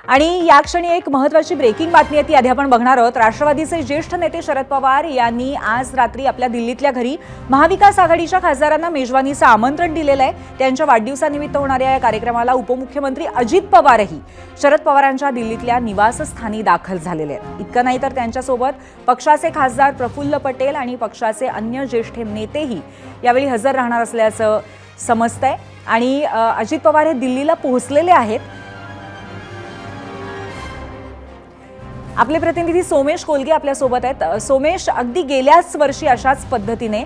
आणि या क्षणी एक महत्त्वाची ब्रेकिंग बातमी आहे ती आधी आपण बघणार आहोत। राष्ट्रवादीचे ज्येष्ठ नेते शरद पवार यांनी आज रात्री आपल्या दिल्लीतल्या घरी महाविकास आघाडीच्या खासदारांना मेजवानीचं आमंत्रण दिलेलं आहे। त्यांच्या वाढदिवसानिमित्त होणाऱ्या या कार्यक्रमाला उपमुख्यमंत्री अजित पवारही शरद पवारांच्या दिल्लीतल्या निवासस्थानी दाखल झालेले आहेत। इतकं नाही तर त्यांच्यासोबत पक्षाचे खासदार प्रफुल्ल पटेल आणि पक्षाचे अन्य ज्येष्ठ नेतेही यावेळी हजर राहणार असल्याचं समजतंय। आणि अजित पवार हे दिल्लीला पोहोचलेले आहेत। आपले प्रतिनिधी सोमेश कोलगे आपल्या सोबत आहेत। सोमेश, अगदी गेल्याच वर्षी अशाच पद्धतीने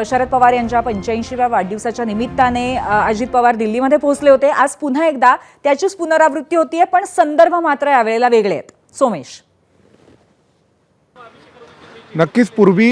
शरद पवार यांच्या 85व्या वाढदिवसाच्या निमित्ताने अजित पवार दिल्लीमध्ये पोहोचले होते। आज पुन्हा एकदा त्याचीच पुनरावृत्ती होतीये, पण संदर्भ मात्र यावेळेला वेगळे आहेत। सोमेश, नक्कीच पूर्वी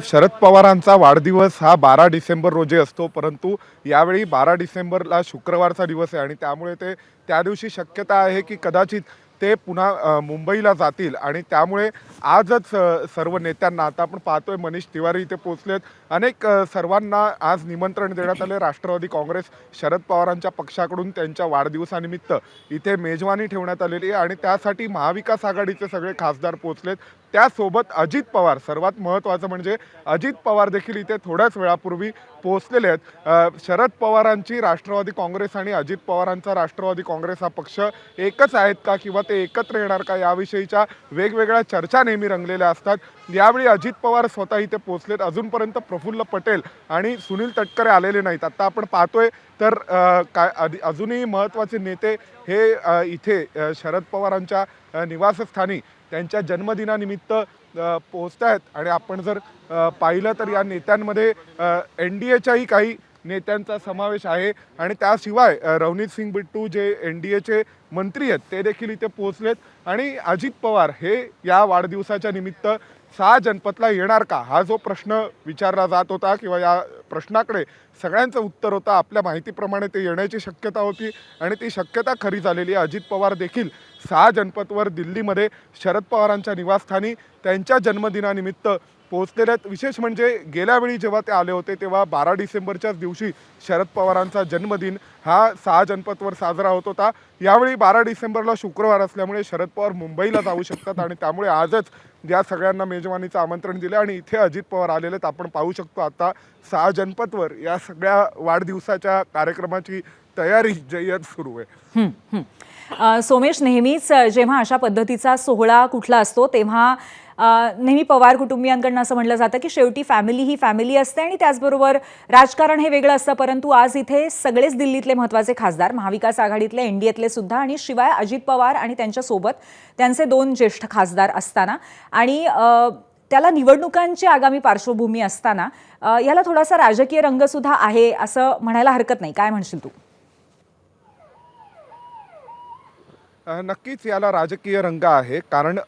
शरद पवारांचा वाढदिवस हा 12 डिसेंबर रोजी असतो, परंतु यावेळी 12 डिसेंबरला शुक्रवारचा दिवस आहे आणि त्यामुळे ते त्या दिवशी शक्यता आहे की कदाचित ते पुन्हा मुंबईला जातील आणि त्यामुळे आजच सर्व नेत्यांना, आता आपण पाहतोय मनीष तिवारी इथे पोहोचलेत, अनेक सर्वांना आज निमंत्रण देण्यात आले। राष्ट्रवादी काँग्रेस शरद पवारांच्या पक्षाकडून त्यांच्या वाढदिवसानिमित्त इथे मेजवानी ठेवण्यात आलेली आहे आणि त्यासाठी महाविकास आघाडीचे सगळे खासदार पोहोचलेत। त्यासोबत अजित पवार, सर्वात महत्त्वाचं म्हणजे अजित पवार देखील इथे थोड्याच वेळापूर्वी पोहोचलेले आहेत। शरद पवारांची राष्ट्रवादी काँग्रेस आणि अजित पवारांचा राष्ट्रवादी काँग्रेस हा पक्ष एकच आहेत का, किंवा ते एकत्र येणार का, याविषयीच्या वेगवेगळ्या चर्चा नेहमी रंगलेल्या असतात। यावेळी अजित पवार स्वतः इथे पोहोचलेत। अजूनपर्यंत प्रफुल्ल पटेल आणि सुनील तटकरे आलेले नाहीत। आता आपण पाहतोय तर अजूनही महत्त्वाचे नेते हे इथे शरद पवारांच्या निवासस्थानी त्यांच्या जन्मदिनानिमित्त पोहोचत आहेत। आणि आपण जर पाहिलं तर या नेत्यांमध्ये NDAच्याही काही नेत्यांचा समावेश आहे आणि त्याशिवाय रवनीत सिंग बिट्टू जे NDAचे मंत्री आहेत ते देखील इथे पोहोचलेत। आणि अजित पवार हे या वाढदिवसाच्या निमित्त 6 जनपथला येणार का, हा जो प्रश्न विचारला जात होता किंवा या प्रश्नाकडे सगळ्यांचं उत्तर होतं। आपल्या माहितीप्रमाणे ते येण्याची शक्यता होती आणि ती शक्यता खरी झालेली आहे। अजित पवार देखील 6 जनपथवर दिल्लीमध्ये शरद पवारांच्या निवासस्थानी त्यांच्या जन्मदिनानिमित्त पोहोचलेले आहेत। विशेष म्हणजे गेल्या वेळी जेव्हा ते आले होते तेव्हा 12 डिसेंबरच्याच दिवशी शरद पवारांचा जन्मदिन हा 6 जनपथवर साजरा होत होता। यावेळी 12 डिसेंबरला शुक्रवार असल्यामुळे शरद पवार मुंबईला जाऊ शकतात आणि त्यामुळे आजच या सगळ्यांना मेजवानीचं आमंत्रण दिलं आणि इथे अजित पवार आलेले आहेत। आपण पाहू शकतो आता 6 जनपथवर या सगळ्या वाढदिवसाच्या कार्यक्रमाची तयारी जय्यत सुरू आहे। सोमेश, नेहमीच जेव्हा अशा पद्धतीचा सोहळा कुठला असतो तेव्हा नेहमी पवार कुटुंबियांकडून असं म्हटलं जातं की शेवटी फॅमिली ही फॅमिली असते आणि त्याचबरोबर राजकारण हे वेगळं असतं। परंतु आज इथे सगळेच दिल्लीतले महत्त्वाचे खासदार, महाविकास आघाडीतले, NDAतले सुद्धा, आणि शिवाय अजित पवार आणि त्यांच्यासोबत त्यांचे 2 ज्येष्ठ खासदार असताना आणि त्याला निवडणुकांची आगामी पार्श्वभूमी असताना याला थोडासा राजकीय रंगसुद्धा आहे असं म्हणायला हरकत नाही। काय म्हणशील तू? नक्कीच याला राजकीय रंग आहे, कारण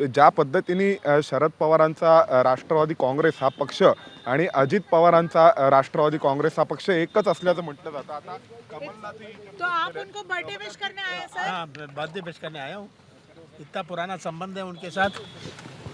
ज्या पद्धतीने शरद पवारांचा राष्ट्रवादी काँग्रेस हा पक्ष आणि अजित पवारांचा राष्ट्रवादी काँग्रेस हा पक्ष एकच असल्याचं म्हटलं जातं। आता कमलनाथ तो आप उनको बर्थडे विश करने आए हैं सर? हाँ, बर्थडे विश करने आया हूँ। इतना पुराना संबंध है उनके साथ।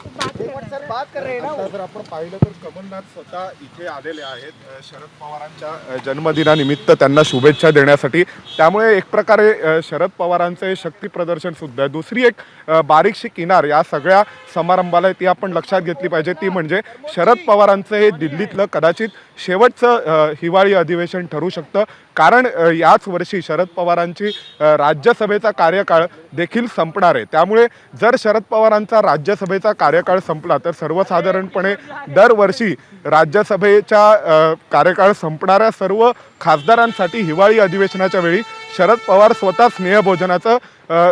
बात कर रहे हैं ना। आता जर आपण पाहिलं तर कमलनाथ स्वतः इथे आलेले आहेत शरद पवारांच्या जन्मदिनानिमित्त त्यांना शुभेच्छा देण्यासाठी। त्यामुळे एक प्रकारे शरद पवारांचे शक्ती प्रदर्शन सुद्धा आहे। दुसरी एक बारीकशी किनार या सगळ्या समारंभाला ती आपण लक्षात घेतली पाहिजे, ती म्हणजे शरद पवारांचं हे दिल्लीतलं कदाचित शेवटचं हिवाळी अधिवेशन ठरू शकतं, कारण याच वर्षी शरद पवारांची राज्यसभेचा कार्यकाळ देखील संपणार आहे। त्यामुळे जर शरद पवारांचा राज्यसभेचा कार्यकाळ संपला तर सर्वसाधारणपणे दरवर्षी राज्यसभेच्या कार्यकाळ संपणाऱ्या सर्व खासदारांसाठी हिवाळी अधिवेशनाच्या वेळी शरद पवार स्वतः स्नेहभोजनाचं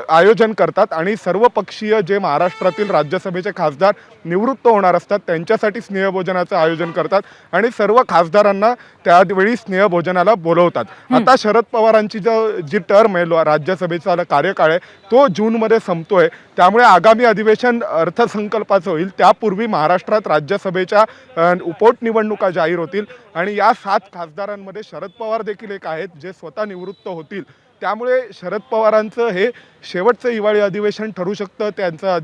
आयोजन करतात आणि सर्वपक्षीय जे महाराष्ट्रातील राज्यसभेचे खासदार निवृत्त होणार असतात त्यांच्यासाठी स्नेहभोजनाचं आयोजन करतात आणि सर्व खासदारांना त्यावेळी स्नेहभोजनाला बोलवतात। आता शरद पवारांची जी टर्म आहे, राज्यसभेचा कार्यकाळ आहे, तो जूनमध्ये संपतोय। त्यामुळे आगामी अधिवेशन अर्थसंकल्पाचं होईल, त्यापूर्वी महाराष्ट्रात राज्यसभेच्या पोटनिवडणुका जाहीर होतील आणि या 7 खासदारांमध्ये शरद पवार देखील एक आहेत जे स्वतः निवृत्त होतील। त्यामुळे शरद पवारांचं हे शेवटचं हिवाळी अधिवेशन ठरू शकतं. त्यांचं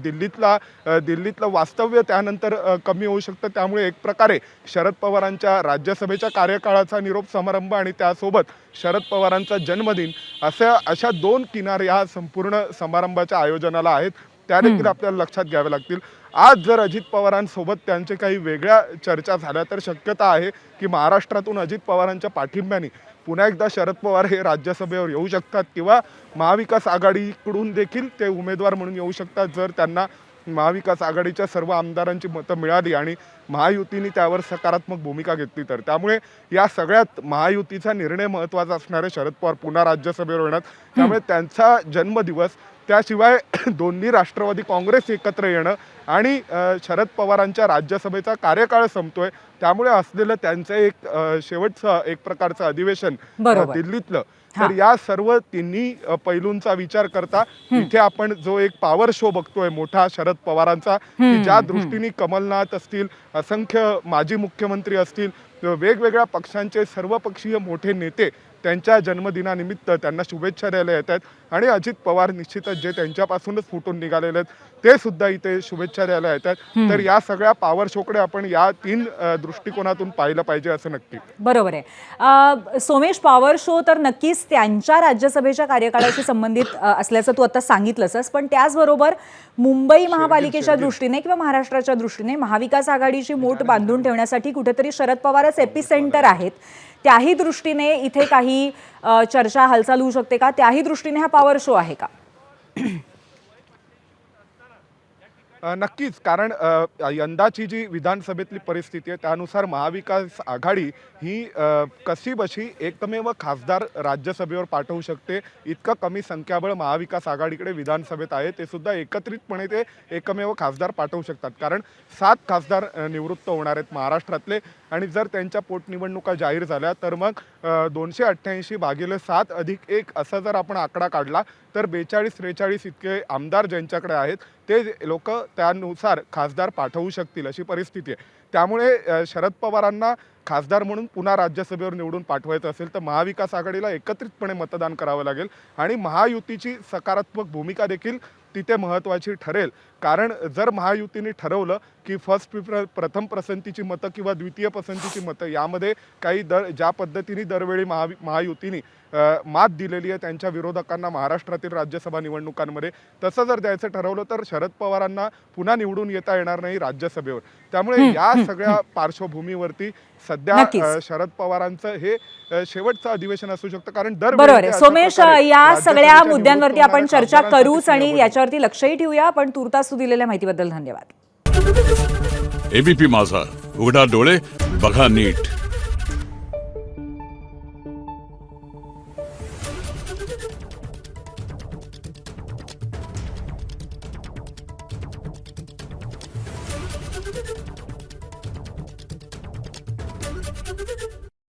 दिल्लीतलं वास्तव्य त्यानंतर कमी होऊ शकतं. त्यामुळे एक प्रकारे शरद पवारांच्या राज्यसभेच्या कार्यकाळाचा निरोप समारंभ आणि त्यासोबत शरद पवारांचा जन्मदिन अशा दोन किनार या संपूर्ण समारंभाच्या आयोजनाला आहेत. त्या देखील आपल्याला लक्षात घ्याव्या लागतील. आज जर अजित पवारांसोबत त्यांचे काही वेगळ्या चर्चा झाल्या तर शक्यता आहे की महाराष्ट्रातून अजित पवारांच्या पाठिंब्याने पुन्हा एकदा शरद पवार हे राज्यसभेवर येऊ शकतात किंवा महाविकास आघाडीकडून देखील ते उमेदवार म्हणून येऊ शकतात जर त्यांना महाविकास आघाडीच्या सर्व आमदारांची मतं मिळाली आणि महायुतीने त्यावर सकारात्मक भूमिका घेतली तर. त्यामुळे या सगळ्यात महायुतीचा निर्णय महत्त्वाचा असणारे शरद पवार पुन्हा राज्यसभेवर येणार. त्यामुळे त्यांचा जन्मदिवस, त्याशिवाय दोन्ही राष्ट्रवादी काँग्रेस एकत्र येणं आणि शरद पवारांच्या राज्यसभेचा कार्यकाळ संपतोय त्यामुळे असलेलं त्यांचं एक शेवटचं एक प्रकारचं अधिवेशन दिल्लीतलं. तर या सर्व तिन्ही पैलूंचा विचार करता इथे आपण जो एक पॉवर शो बघतोय मोठा शरद पवारांचा, की ज्या दृष्टीने कमलनाथ असतील, असंख्य माजी मुख्यमंत्री असतील, वेगवेगळ्या पक्षांचे सर्वपक्षीय मोठे नेते त्यांच्या जन्मदिनानिमित्त त्यांना शुभेच्छा द्यायला येत आहेत आणि अजित पवार निश्चितच जे त्यांच्यापासूनच फुटून निघालेले आहेत ते सुद्धा इथे शुभेच्छा द्यायला येत आहेत. तर या सगळ्या पॉवर शोकडे आपण या तीन दृष्टिकोनातून पाहिलं पाहिजे असं नक्की. बरोबर आहे. सोमेश, पॉवर शो तर नक्कीच त्यांच्या राज्यसभेच्या कार्यकाळाशी संबंधित असल्याचं तू आता सांगितलंस, पण त्याचबरोबर मुंबई महापालिकेच्या दृष्टीने किंवा महाराष्ट्राच्या दृष्टीने महाविकास आघाडीची मूठ बांधून ठेवण्यासाठी कुठेतरी शरद पवारच एपिसेंटर आहेत. त्याही दृष्टीने इथे काही चर्चा हालचाल होऊ शकते का? त्याही दृष्टीने हा पॉवर शो आहे का? नक्कीच, कारण यंदाची जी विधानसभेतली परिस्थिती आहे त्यानुसार महाविकास आघाडी ही कशी बशी एकमेव खासदार राज्यसभेवर पाठवू शकते. इतकं कमी संख्याबळ महाविकास आघाडीकडे विधानसभेत आहे. ते सुद्धा एकत्रितपणे ते एकमेव खासदार पाठवू शकतात, कारण 7 खासदार निवृत्त होणार आहेत महाराष्ट्रातले आणि जर त्यांच्या पोटनिवडणुका जाहीर झाल्या तर मग 288/7 + 1 असा जर आपण आकडा काढला तर 42-43 इतके आमदार ज्यांच्याकडे आहेत ते लोक त्यानुसार खासदार पाठवू शकतील अशी परिस्थिती आहे. त्यामुळे शरद पवारांना खासदार म्हणून पुन्हा राज्यसभेवर निवडून पाठवायचं असेल तर महाविकास आघाडीला एकत्रितपणे मतदान करावं लागेल आणि महायुतीची सकारात्मक भूमिका देखील तिथे महत्त्वाची ठरेल. कारण जर महायुतीने ठरवलं की प्रथम पसंतीची मतं किंवा द्वितीय पसंतीची मतं यामध्ये काही ज्या पद्धतीने दरवेळी महायुतीने मात दिलेली आहे त्यांच्या विरोधकांना महाराष्ट्रातील राज्यसभा निवडणुकांमध्ये, तसं जर द्यायचं ठरवलं तर शरद पवारांना पुन्हा निवडून येता येणार नाही राज्यसभेवर. त्यामुळे या सगळ्या पार्श्वभूमीवरती सध्या शरद पवारांचं हे शेवटचं अधिवेशन असू शकतं. कारण बरोबर आहे सोमेश, या सगळ्या मुद्द्यांवरती आपण चर्चा करूच आणि याच्यावरती लक्षही ठेवूया. पण तुर्तास तू दिलेल्या माहितीबद्दल धन्यवाद. एबीपी माझा, उघडा डोळे बघा नीट.